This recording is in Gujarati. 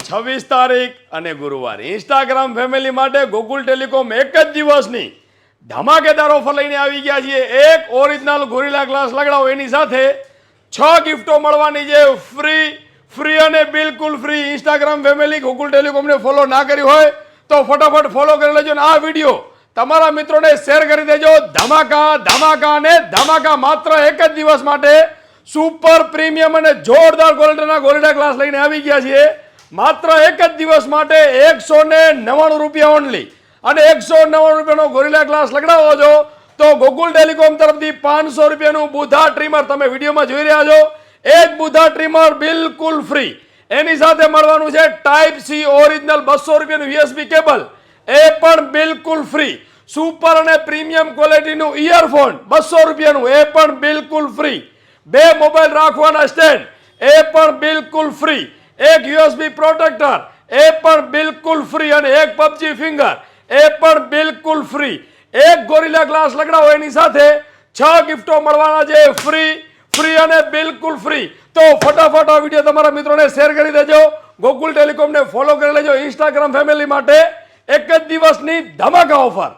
26 તારીખ અને ગુરુવાર ઇન્સ્ટાગ્રામ ફેમિલી માટે ગોકુલ ટેલિકોમ એક જ દિવસની ધમાકેદાર ઓફર લઈને આવી ગયા છીએ। એક ઓરિજિનલ ગોરિલા ગ્લાસ લગાડો એની સાથે 6 ગિફ્ટો મળવાની છે ફ્રી અને બિલકુલ ફ્રી। ઇન્સ્ટાગ્રામ ફેમિલી ગોકુલ ટેલિકોમને ફોલો ના કર્યું હોય તો ફટાફટ ફોલો કરી લેજો અને આ વિડીયો તમારા મિત્રોને શેર કરી દેજો। ધમાકા માત્ર એક જ દિવસ માટે સુપર પ્રીમિયમ અને જોરદાર ક્વોલિટીના ગોરિલા ગ્લાસ લઈને આવી ગયા છીએ। માત્ર એક જ દિવસ માટે 199 રૂપિયા ઓનલી અને 199 રૂપિયાનો ગોરિલા ગ્લાસ લગાડો છો તો ગોકુલ ટેલિકોમ તરફથી 500 રૂપિયાનું બુધા ટ્રીમર તમે વિડીયોમાં જોઈ રહ્યા છો। એક બુધા ટ્રીમર બિલકુલ ફ્રી, એની સાથે મળવાનું છે ટાઈપ સી ઓરિજિનલ 200 રૂપિયાનું યુએસબી કેબલ, એ પણ બિલકુલ ફ્રી। સુપર અને પ્રીમિયમ ક્વોલિટીનું ઇયરફોન 200 રૂપિયાનું, એ પણ બિલકુલ ફ્રી। 2 મોબાઈલ રાખવાના સ્ટેન્ડ, એ પણ બિલકુલ ફ્રી। એક યુએસબી પ્રોટેક્ટર, એ પણ બિલકુલ ફ્રી અને એક પબજી ફિંગર, એ પણ બિલકુલ ફ્રી। એક ગોરિલા ગ્લાસ લગાડો એની સાથે 6 ગિફ્ટો મળવાના છે ફ્રી અને બિલકુલ ફ્રી। તો ફટાફટ આ વિડીયો તમારા મિત્રોને શેર કરી દેજો, ગોકુલ ટેલિકોમને ફોલો કરી લેજો। ઇન્સ્ટાગ્રામ ફેમિલી માટે એક જ દિવસની ધમાકા ઓફર।